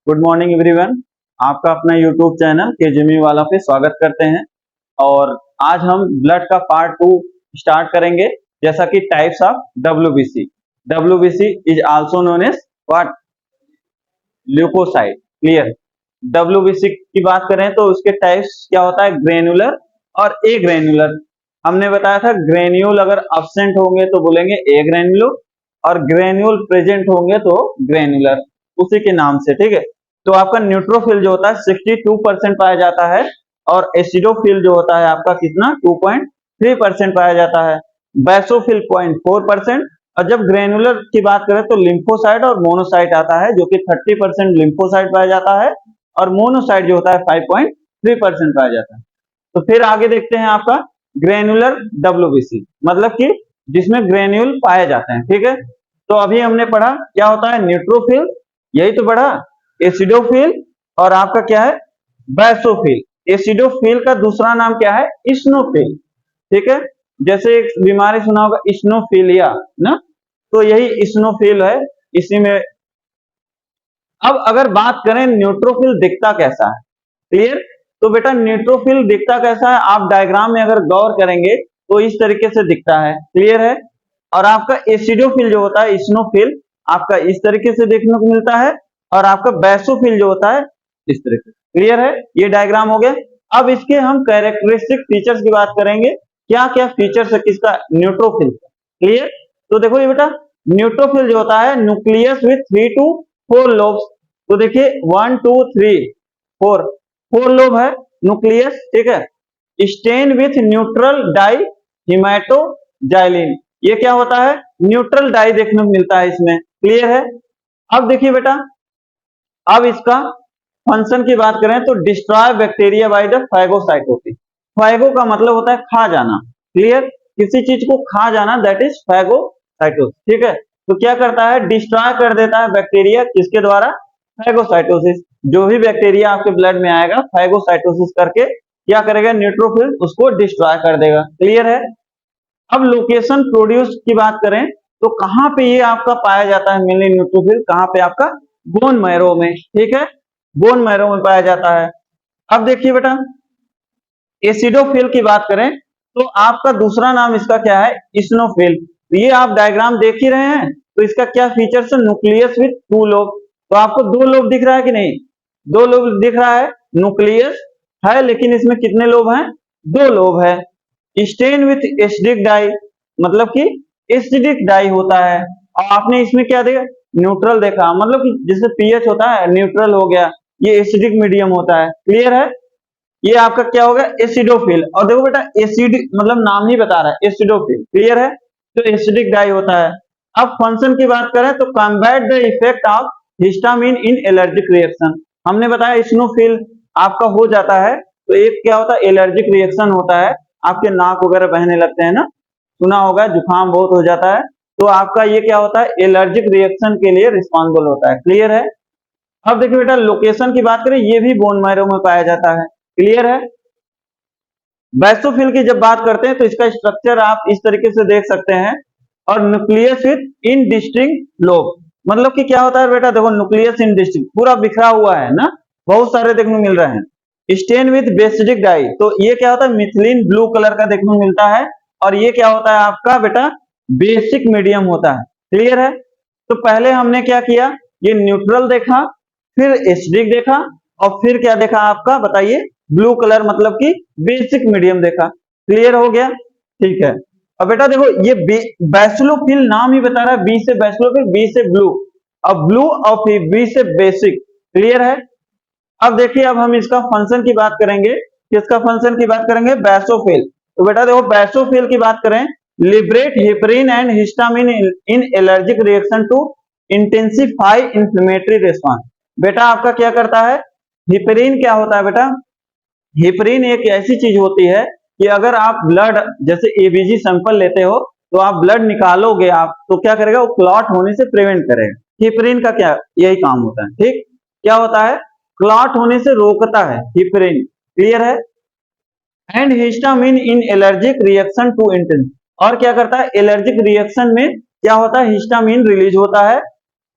Good morning everyone. आपका अपना YouTube channel के जिमी वाला पे स्वागत करते हैं। और आज हम ब्लड का पार्ट 2 स्टार्ट करेंगे। जैसा कि types of WBC. WBC is also known as what? Leucocyte. Clear. WBC की बात करें तो उसके टाइप्स क्या होता है? ग्रेन्युलर और ए ग्रेन्युलर। हमने बताया था ग्रेन्यूल अगर अब्सेंट होंगे तो बोलेंगे ए ग्रेन्युलर, और ग्रेन्यूल प्रेजेंट होंगे तो ग्रेन्युलर, उसी के नाम से। ठीक है। तो आपका न्यूट्रोफिल जो होता है 62% पाया जाता है, और एसिडोफिल जो होता है आपका कितना? 2.3% पाया जाता है। बैसोफिल 0.4%। और जब ग्रेनुलर की बात करें तो लिम्फोसाइट और मोनोसाइट आता है, जो कि 30% लिम्फोसाइट पाया जाता है, और मोनोसाइट जो होता है 5.3% पाया जाता है। तो फिर आगे देखते हैं आपका ग्रेनुलर डब्ल्यूबीसी, मतलब कि जिसमें ग्रेन्यूल पाए जाते हैं। ठीक है। तो अभी हमने पढ़ा क्या होता है न्यूट्रोफिल, यही तो पढ़ा। एसिडोफिल और आपका क्या है? बैसोफिल। एसिडोफिल का दूसरा नाम क्या है? इस्नोफिल। ठीक है। जैसे एक बीमारी सुना होगा इस्नोफिलिया ना, तो यही इस्नोफिल है इसी में। अब अगर बात करें न्यूट्रोफिल दिखता कैसा है, क्लियर। तो बेटा न्यूट्रोफिल दिखता कैसा है, आप डायग्राम में अगर गौर करेंगे तो इस तरीके से दिखता है। क्लियर है। और आपका एसिडोफिल जो होता है इस्नोफिल, आपका इस तरीके से देखने को मिलता है, और आपका बैसोफिल जो होता है इस तरीके से। क्लियर है। ये डायग्राम हो गया। अब इसके हम कैरेक्टरिस्टिक फीचर्स की बात करेंगे, क्या क्या फीचर्स है किसका? न्यूट्रोफिल। क्लियर। तो देखो ये बेटा न्यूट्रोफिल जो होता है न्यूक्लियस विथ 3 to 4 लोब्स। तो देखिए 1 2 3 4, 4 लोब है न्यूक्लियस। ठीक है। स्टेन विथ न्यूट्रल डाई हिमेटोजाइलिन, ये क्या होता है? न्यूट्रल डाई देखने को मिलता है इसमें। क्लियर है। अब देखिए बेटा, अब इसका फंक्शन की बात करें तो destroy bacteria by the phagocytosis. Phago का मतलब होता है खा जाना। क्लियर। किसी चीज को खा जाना, दैट इज फैगोसाइटोसिस। ठीक है। तो क्या करता है? डिस्ट्रॉय कर देता है बैक्टीरिया, किसके द्वारा? फैगोसाइटोसिस। जो भी बैक्टीरिया आपके ब्लड में आएगा फैगोसाइटोसिस करके क्या करेगा? न्यूट्रोफिल उसको डिस्ट्रॉय कर देगा। क्लियर है। अब लोकेशन प्रोड्यूस की बात करें तो कहां पे ये आपका पाया जाता है? मेनली न्यूट्रोफिल कहां पे? आपका बोन मैरो में। ठीक है। बोन मैरो में पाया जाता है। अब देखिए बेटा एसिडोफिल की बात करें तो आपका दूसरा नाम इसका क्या है? इस्नोफिल। तो ये आप डायग्राम देख ही रहे हैं, तो इसका क्या फीचर्स है? Nucleus with 2 lobe. तो आपको 2 लोब दिख रहा है कि नहीं? 2 लोब दिख रहा है। न्यूक्लियस है लेकिन इसमें कितने लोब हैं? 2 लोब है। स्टेन विथ एसिडिक डाई, मतलब कि एसिडिक डाई होता है। और आपने इसमें क्या देखा? न्यूट्रल देखा, मतलब कि जैसे पीएच होता है न्यूट्रल हो गया, ये एसिडिक मीडियम होता है। क्लियर है। ये आपका क्या होगा? एसिडोफिल। और देखो बेटा एसिड मतलब नाम ही बता रहा है एसिडोफिल। क्लियर है। तो एसिडिक डाई होता है। अब फंक्शन की बात करें तो combat the effect of histamine in allergic reaction. हमने बताया इस्नोफिल आपका हो जाता है तो एक क्या होता है? एलर्जिक रिएक्शन होता है, आपके नाक वगैरह बहने लगते हैं ना, सुना होगा, जुकाम बहुत हो जाता है, तो आपका ये क्या होता है? एलर्जिक रिएक्शन के लिए रिस्पॉन्सिबल होता है। क्लियर है। अब देखिए बेटा लोकेशन की बात करें, ये भी बोन मैरो में पाया जाता है। क्लियर है। बैसोफिल की जब बात करते हैं तो इसका स्ट्रक्चर आप इस तरीके से देख सकते हैं, और न्यूक्लियस विथ इनडिस्टिंक्ट लोब, मतलब कि क्या होता है बेटा? देखो न्यूक्लियस इनडिस्टिंक्ट पूरा बिखरा हुआ है ना, बहुत सारे देखने को मिल रहे हैं। स्टेन विथ बेसिडिक डाई, तो ये क्या होता है? मिथिलीन ब्लू कलर का देखने को मिलता है, और ये क्या होता है आपका बेटा? बेसिक मीडियम होता है। क्लियर है। तो पहले हमने क्या किया? ये न्यूट्रल देखा, फिर एसिडिक देखा, और फिर क्या देखा आपका? बताइए। ब्लू कलर, मतलब कि बेसिक मीडियम देखा। क्लियर हो गया। ठीक है। अब बेटा देखो ये बैसलोफिल नाम ही बता रहा है, बी से बैसलोफिल, बी से ब्लू, अब ब्लू और फिर बी से बेसिक। क्लियर है। अब देखिए अब हम इसका फंक्शन की बात करेंगे, किसका फंक्शन की बात करेंगे? बैसोफिल। तो बेटा देखो बैसोफिल की बात करें, liberate heparin and histamine in allergic reaction to intensify inflammatory response. बेटा आपका क्या करता है? हिपरिन क्या होता है बेटा? हिपरिन एक ऐसी चीज होती है कि अगर आप ब्लड जैसे एबीजी सैंपल लेते हो तो आप ब्लड निकालोगे आप, तो क्या करेगा? वो क्लॉट होने से प्रिवेंट करेगा। हिपरिन का क्या यही काम होता है। ठीक। क्या होता है? क्लॉट होने से रोकता है हिपरिन। क्लियर है। And histamine in allergic reaction to intense, और क्या करता है? एलर्जिक रिएक्शन में क्या होता है? हिस्टामिन रिलीज होता है,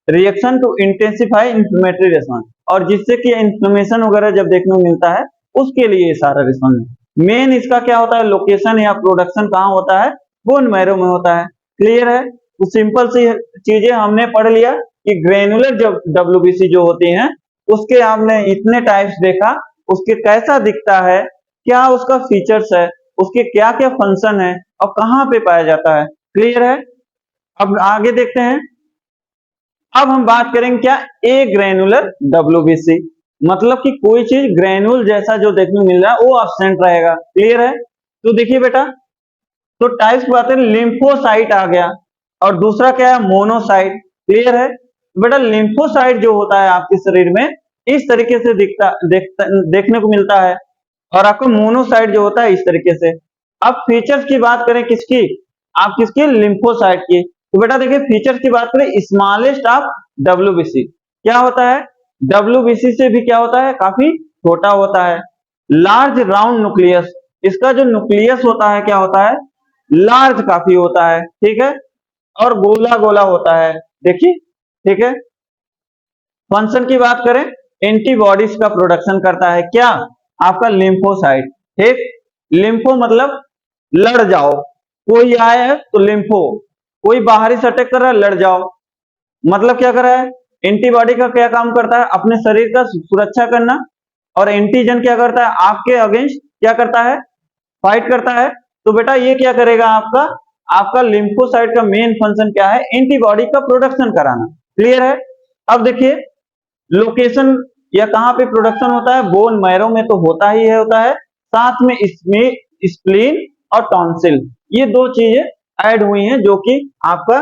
reaction to intensify inflammatory response, और जिससे कि इन्फ्लेमेशन वगैरह जब देखने को मिलता है उसके लिए ये सारा रिस्पॉन्स है। मेन इसका क्या होता है, लोकेशन या प्रोडक्शन कहाँ होता है, बोन मैरो में होता है। क्लियर है। तो सिंपल सी चीजें हमने पढ़ लिया कि ग्रेनुलर जब डब्ल्यूबीसी जो होती हैं उसके आपने इतने टाइप्स देखा, उसके कैसा दिखता है, क्या उसका फीचर्स है, उसके क्या क्या फंक्शन है और कहाँ पे पाया जाता है। क्लियर है। अब आगे देखते हैं। अब हम बात करेंगे क्या, ए ग्रेनुलर डब्ल्यूबीसी, मतलब कि कोई चीज ग्रेनुल जैसा जो देखने को मिल रहा है वो एब्सेंट रहेगा। क्लियर है। तो देखिए बेटा, तो टाइप्स की बात करें, लिम्फोसाइट आ गया और दूसरा क्या है, मोनोसाइट। क्लियर है। तो बेटा लिम्फोसाइट जो होता है आपके शरीर में इस तरीके से देखने को मिलता है, और आपका मोनोसाइट जो होता है इस तरीके से। अब फीचर्स की बात करें किसकी, आप किसकी, लिम्फोसाइट की। तो बेटा देखिए फीचर्स की बात करें, स्मॉलेस्ट ऑफ डब्ल्यूबीसी क्या होता है, डब्ल्यूबीसी से भी क्या होता है, काफी छोटा होता है। लार्ज राउंड न्यूक्लियस, इसका जो न्यूक्लियस होता है क्या होता है, लार्ज काफी होता है। ठीक है। और गोला गोला होता है। देखिए, ठीक है। फंक्शन की बात करें, एंटीबॉडीज का प्रोडक्शन करता है क्या, आपका लिम्फोसाइट। ठीक। लिम्फो मतलब लड़ जाओ, कोई आए है तो लिम्फो, कोई बाहरी से अटैक कर रहा है लड़ जाओ, मतलब क्या कर रहा है, एंटीबॉडी का क्या काम करता है, अपने शरीर का सुरक्षा करना, और एंटीजन क्या करता है, आपके अगेंस्ट क्या करता है, फाइट करता है। तो बेटा ये क्या करेगा, आपका आपका लिम्फोसाइट का मेन फंक्शन क्या है, एंटीबॉडी का प्रोडक्शन कराना। क्लियर है। अब देखिए लोकेशन या कहां पे प्रोडक्शन होता है, बोन मैरो में तो होता ही है, होता है, साथ में इसमें स्प्लीन और टॉन्सिल, ये दो चीजें ऐड हुई हैं जो कि आपका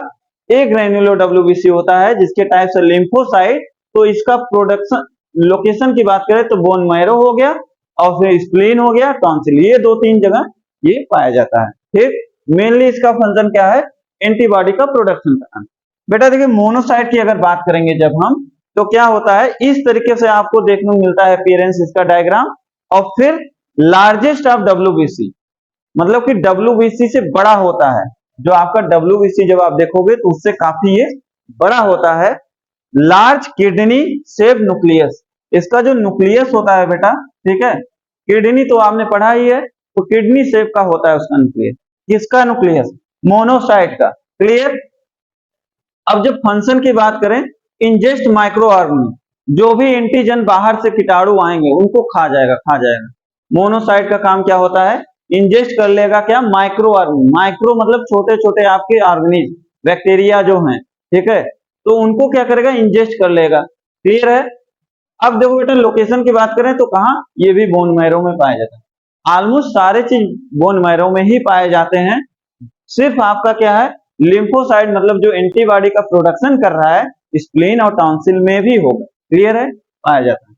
एक ग्रेन्युलर डब्ल्यूबीसी होता है जिसके टाइप से लिम्फोसाइट। तो इसका प्रोडक्शन लोकेशन की बात करें तो बोन मैरो हो गया और फिर स्प्लीन हो गया, टॉन्सिल, ये दो तीन जगह ये पाया जाता है। ठीक। मेनली इसका फंक्शन क्या है, एंटीबॉडी का प्रोडक्शन कराना। बेटा देखिए मोनोसाइट की अगर बात करेंगे जब हम, तो क्या होता है, इस तरीके से आपको देखने को मिलता है अपीयरेंस इसका डायग्राम। और फिर लार्जेस्ट ऑफ डब्ल्यूबीसी, मतलब कि डब्ल्यूबीसी से बड़ा होता है, जो आपका डब्ल्यूबीसी जब आप देखोगे तो उससे काफी ये बड़ा होता है। लार्ज किडनी शेप न्यूक्लियस, इसका जो न्यूक्लियस होता है बेटा, ठीक है, किडनी तो आपने पढ़ा ही है, तो किडनी शेप का होता है उसका न्यूक्लियस। किसका न्यूक्लियस, मोनोसाइट का। क्लियर। अब जब फंक्शन की बात करें, इंजेस्ट माइक्रो ऑर्गेनिज्म, जो भी एंटीजन बाहर से कीटाणु आएंगे उनको खा जाएगा, खा जाएगा। मोनोसाइट का काम क्या होता है, इंजेस्ट कर लेगा क्या, माइक्रो ऑर्गेनिज्म, माइक्रो मतलब छोटे छोटे आपके ऑर्गेनिज्म, बैक्टीरिया जो हैं, ठीक है, तो उनको क्या करेगा, इंजेस्ट कर लेगा। क्लियर है। अब देखो बेटा लोकेशन की बात करें तो कहा, ये भी बोन मैरो में पाया जाता है। ऑलमोस्ट सारे चीज बोन मैरो में ही पाए जाते हैं। सिर्फ आपका क्या है, लिम्फोसाइट मतलब जो एंटीबॉडी का प्रोडक्शन कर रहा है स्प्लीन और टॉन्सिल में भी होगा। क्लियर है, पाया जाता है।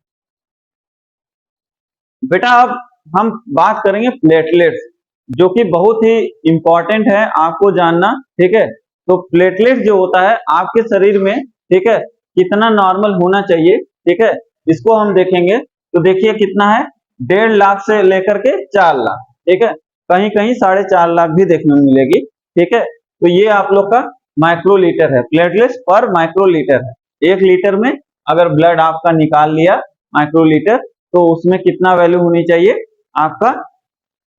बेटा अब हम बात करेंगे प्लेटलेट्स, जो कि बहुत ही इंपॉर्टेंट है आपको जानना। ठीक है। तो प्लेटलेट्स जो होता है आपके शरीर में, ठीक है, कितना नॉर्मल होना चाहिए, ठीक है, इसको हम देखेंगे। तो देखिए कितना है, 1.5 लाख से लेकर के 4 लाख, ठीक है, कहीं कहीं 4.5 लाख भी देखने को मिलेगी। ठीक है। तो ये आप लोग का माइक्रोलीटर है, प्लेटलेट्स पर माइक्रोलीटर है। 1 लीटर में अगर ब्लड आपका निकाल लिया माइक्रोलीटर, तो उसमें कितना वैल्यू होनी चाहिए आपका,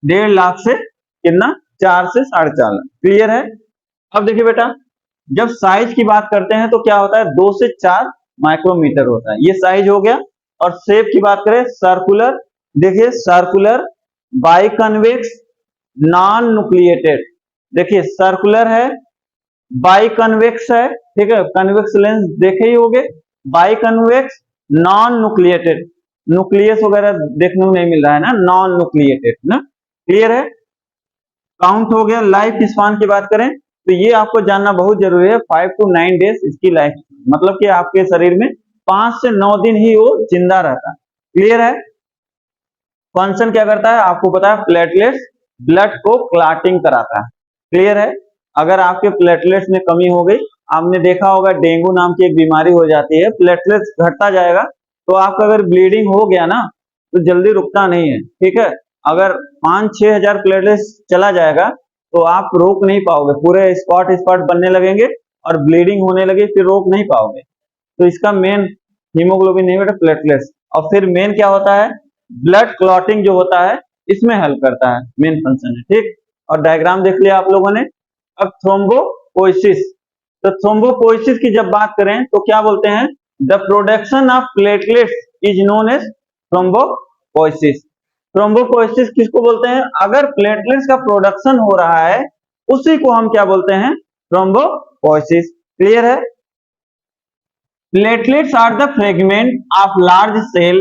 1.5 लाख से कितना, 4 से 4.5 लाख। क्लियर है। अब देखिए बेटा जब साइज की बात करते हैं तो क्या होता है, 2 से 4 माइक्रोमीटर होता है, ये साइज हो गया। और शेप की बात करें सर्कुलर, देखिए सर्कुलर, बाइकन्वेक्स, नॉन न्यूक्लिएटेड, देखिए सर्कुलर है, बाइकन्वेक्स है, ठीक है, कन्वेक्स लेंस देखे ही होंगे, बाइकन्वेक्स, नॉन न्यूक्लिएटेड, न्यूक्लियस वगैरह देखने को नहीं मिल रहा है ना, नॉन न्यूक्लिएटेड ना। क्लियर है। काउंट हो गया। लाइफ स्पान की बात करें तो ये आपको जानना बहुत जरूरी है, 5 to 9 डेज इसकी लाइफ, मतलब कि आपके शरीर में 5 से 9 दिन ही वो जिंदा रहता है। क्लियर है। फंक्शन क्या करता है आपको पता है, प्लेटलेट्स ब्लड को क्लॉटिंग कराता है। क्लियर है। अगर आपके प्लेटलेट्स में कमी हो गई, आपने देखा होगा डेंगू नाम की एक बीमारी हो जाती है, प्लेटलेट्स घटता जाएगा, तो आपका अगर ब्लीडिंग हो गया ना तो जल्दी रुकता नहीं है। ठीक है। अगर 5-6 हजार प्लेटलेट्स चला जाएगा तो आप रोक नहीं पाओगे, पूरे स्पॉट स्पॉट बनने लगेंगे और ब्लीडिंग होने लगे, फिर रोक नहीं पाओगे। तो इसका मेन हीमोग्लोबिन नहीं बेटा, प्लेटलेट्स। और फिर मेन क्या होता है, ब्लड क्लॉटिंग जो होता है इसमें हेल्प करता है, मेन फंक्शन है, ठीक। और डायग्राम देख लिया आप लोगों ने। अब थ्रोम्बोपोइसिस, तो थ्रोम्बोपोइसिस की जब बात करें तो क्या बोलते हैं, the production of platelets is known as thrombopoiesis. Thrombopoiesis किसको बोलते हैं, अगर प्लेटलेट्स का प्रोडक्शन हो रहा है उसी को हम क्या बोलते हैं, थ्रोम्बोपोइसिस। क्लियर है। Platelets are the fragment of large cell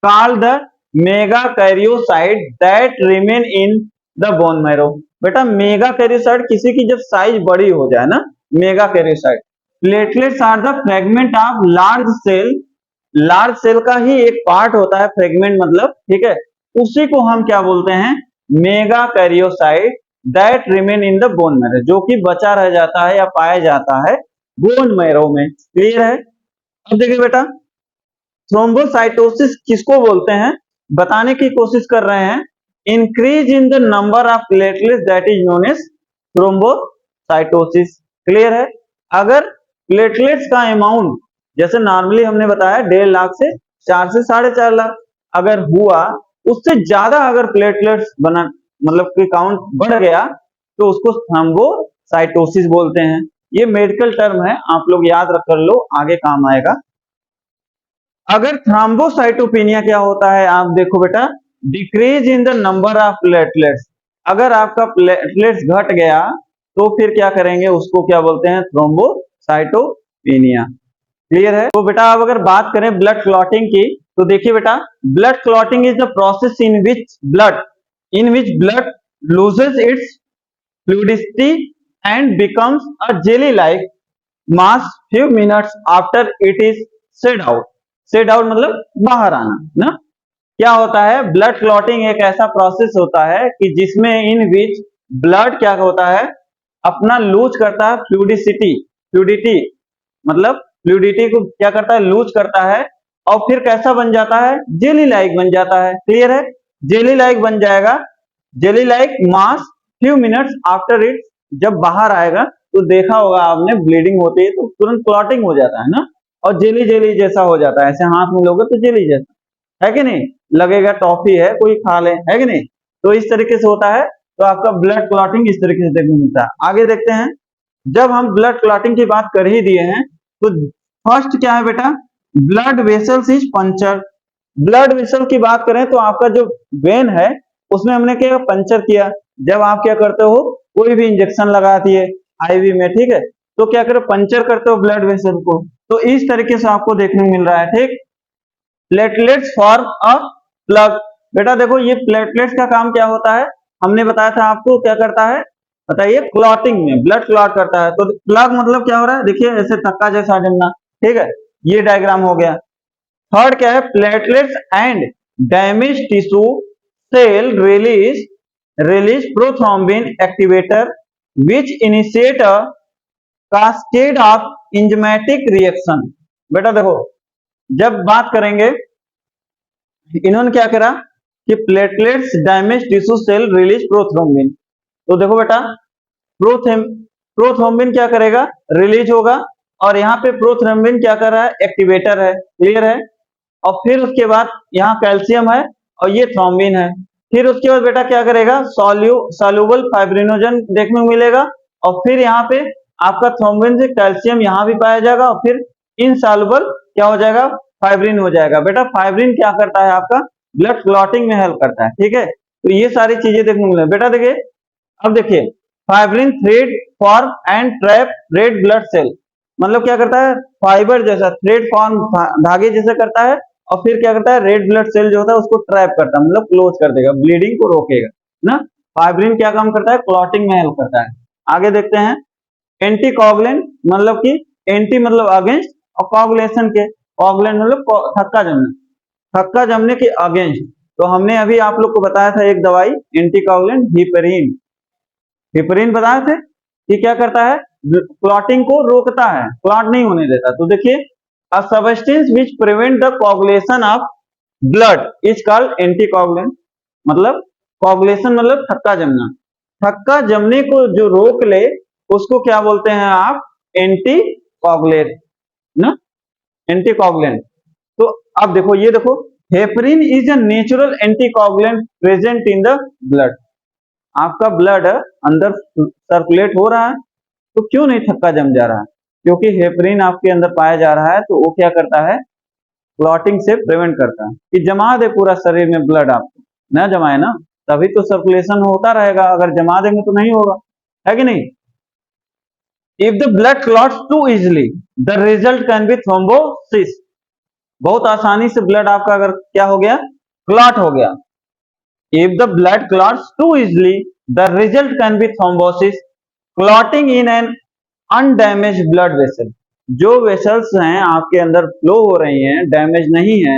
called the megakaryocyte that remain in the bone marrow. बेटा मेगाकैरियोसाइट किसी की जब साइज बड़ी हो जाए ना, megakaryocyte. Platelets are the fragment of large cell, large cell का ही एक पार्ट होता है फ्रेगमेंट मतलब, ठीक है, उसी को हम क्या बोलते हैं, megakaryocyte that remain in the bone marrow, जो कि बचा रह जाता है या पाया जाता है बोन मैरो में। क्लियर है। अब देखिए बेटा, थ्रोम्बोसाइटोसिस किसको बोलते हैं, बताने की कोशिश कर रहे हैं। Increase in the number of platelets that is known as thrombocytosis. Clear है। अगर प्लेटलेट्स का अमाउंट जैसे नॉर्मली हमने बताया 1.5 लाख से 4 से 4.5 लाख, अगर हुआ उससे ज्यादा अगर प्लेटलेट्स बना मतलब कि काउंट बढ़ गया तो उसको थ्रोम्बोसाइटोसिस बोलते हैं। ये मेडिकल टर्म है, आप लोग याद रख कर लो, आगे काम आएगा। अगर थ्रोम्बोसाइटोपेनिया क्या होता है, आप देखो बेटा, decrease in the number of platelets. अगर आपका प्लेटलेट्स घट गया तो फिर क्या करेंगे, उसको क्या बोलते हैं, थ्रोम्बोसाइटोपेनिया। क्लियर है। तो बेटा अब अगर बात करें ब्लड क्लॉटिंग की, तो देखिए बेटा, blood clotting is the process in which blood loses it's fluidity and becomes a jelly like mass few minutes after it is said out. Said out मतलब बाहर आना ना। क्या होता है, ब्लड क्लॉटिंग एक ऐसा प्रोसेस होता है कि जिसमें इन विच ब्लड क्या होता है, अपना लूज करता है फ्लूइडिटी मतलब फ्लूइडिटी को क्या करता है, लूज करता है, और फिर कैसा बन जाता है, जेली लाइक बन जाता है। क्लियर है। जेली लाइक बन जाएगा, jelly like mass few minutes after it, जब बाहर आएगा तो देखा होगा आपने ब्लीडिंग होती है तो तुरंत क्लॉटिंग हो जाता है ना, और जेली जेली जैसा हो जाता है, ऐसे हाथ में लोगे तो जेली जैसा है कि नहीं, लगेगा टॉफी है कोई खा ले, है कि नहीं। तो इस तरीके से होता है। तो आपका ब्लड क्लॉटिंग इस तरीके से देखने मिलता है। आगे देखते हैं। जब हम ब्लड क्लॉटिंग की बात कर ही दिए हैं तो फर्स्ट क्या है बेटा, blood vessels is puncture. Blood vessel की बात करें तो आपका जो वेन है उसमें हमने क्या पंचर किया। जब आप क्या करते हो, कोई भी इंजेक्शन लगाती है आईवी में, ठीक है, तो क्या करो, पंचर करते हो ब्लड वेसल को। तो इस तरीके से आपको देखने को मिल रहा है, ठीक। Platelets form a plug. बेटा देखो ये प्लेटलेट्स का काम क्या होता है, हमने बताया था आपको, क्या करता है बताइए, क्लॉटिंग में ब्लड क्लॉट करता है। तो प्लग मतलब क्या हो रहा है, देखिए ऐसे थक्का जैसा जमना, ठीक है, ये डायग्राम हो गया। थर्ड क्या है, platelets and damage tissue cell release prothrombin activator which initiate a cascade of enzymatic reaction. बेटा देखो, जब बात करेंगे, इन्होंने क्या करा कि platelets damage tissue cell release prothrombin. तो देखो बेटा, प्रोथ्रोम्बिन क्या करेगा, रिलीज होगा, और यहाँ पे प्रोथ्रोम्बिन क्या कर रहा है, एक्टिवेटर है। क्लियर है। और फिर उसके बाद यहाँ कैल्शियम है और ये थ्रोम्बिन है। फिर उसके बाद बेटा क्या करेगा, सॉल्यूबल फाइब्रिनोजन देखने को मिलेगा, और फिर यहाँ पे आपका थ्रोम्बिन से कैल्शियम यहाँ भी पाया जाएगा, और फिर इनसॉल्युबल क्या हो जाएगा, फाइब्रिन हो जाएगा। बेटा फाइब्रिन क्या करता है, आपका ब्लड क्लॉटिंग में हेल्प करता है, ठीक है। तो ये सारी चीजें देखने को मिलेगी। बेटा देखिए, अब देखिए, fibrin thread form and trap red blood cell, मतलब क्या करता है, फाइबर जैसा थ्रेड फॉर्म धागे जैसे करता है, और फिर क्या करता है, रेड ब्लड सेल जो होता है उसको ट्रैप करता है, मतलब क्लोज कर देगा, ब्लीडिंग को रोकेगा ना। फाइब्रिन क्या काम करता है, क्लॉटिंग में हेल्प करता है। आगे देखते हैं। एंटी कोगुलेंट मतलब कि एंटी मतलब अगेंस्ट, और कोगुलेशन के, कोगुलेंट मतलब थक्का जमने के अगेंस्ट। तो हमने अभी आप लोग को बताया था एक दवाई एंटी कोगुलेंट, हिपरीन बताए थे कि क्या करता है, क्लॉटिंग को रोकता है, क्लॉट नहीं होने देता। तो देखिए, a substance which prevent the coagulation of blood is called anticoagulant. मतलब कोगुलेशन मतलब थक्का जमना, थक्का जमने को जो रोक ले उसको क्या बोलते हैं आप, एंटीकोगुलेंट ना। एंटीकॉगुलेंट। तो अब देखो, ये देखो, heparin is a natural anticoagulant present in the blood. आपका ब्लड अंदर सर्कुलेट हो रहा है तो क्यों नहीं थक्का जम जा रहा है? क्योंकि हेपरिन आपके अंदर पाया जा रहा है, तो वो क्या करता है, क्लॉटिंग से प्रिवेंट करता है कि जमा दे पूरा शरीर में ब्लड। आपको न जमाए ना, तभी तो सर्कुलेशन होता रहेगा, अगर जमा देंगे तो नहीं होगा, है कि नहीं? If the blood clots too easily the result can be thrombosis. बहुत आसानी से ब्लड आपका अगर क्या हो गया, क्लॉट हो गया। If the blood clots too easily the result can be thrombosis, clotting in an undamaged blood vessel. जो वेसल्स हैं आपके अंदर फ्लो हो रही हैं, डैमेज नहीं है,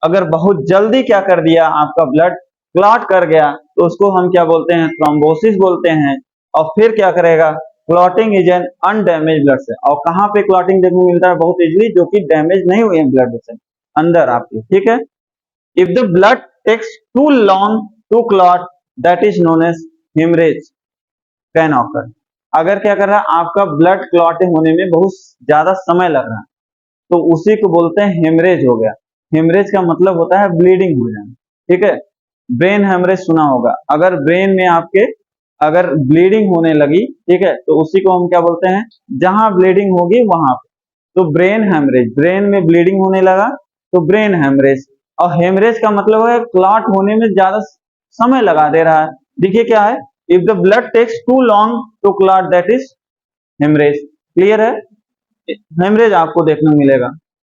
अगर बहुत जल्दी क्या कर दिया, आपका ब्लड क्लॉट कर गया, तो उसको हम क्या बोलते हैं, थ्रोम्बोसिस बोलते हैं। और फिर क्या करेगा, clotting is an undamaged blood cell. और कहां पे क्लॉटिंग देखने को मिलता है बहुत इजीली, जो कि डैमेज नहीं हुई है ब्लड वेसल अंदर आपके, ठीक है। If the blood takes too long to clot, that is known as haemorrhage can occur. अगर क्या कर रहा है, आपका ब्लड क्लॉटिंग होने में बहुत ज्यादा समय लग रहा है, तो उसी को बोलते हैं हेमरेज हो गया। हेमरेज का मतलब होता है ब्लीडिंग हो जाना, ठीक है। ब्रेन हेमरेज सुना होगा, अगर ब्रेन में आपके अगर ब्लीडिंग होने लगी, ठीक है, तो उसी को हम क्या बोलते हैं, जहां ब्लीडिंग होगी वहां पे, तो ब्रेन हेमरेज, ब्रेन में ब्लीडिंग होने लगा तो ब्रेन हेमरेज। और हेमरेज का मतलब है क्लॉट होने में ज्यादा समय लगा दे रहा है। देखिए क्या है, if the blood takes too long to clot, that is haemorrhage. Clear है? हेमरेज आपको देखने को मिलेगा।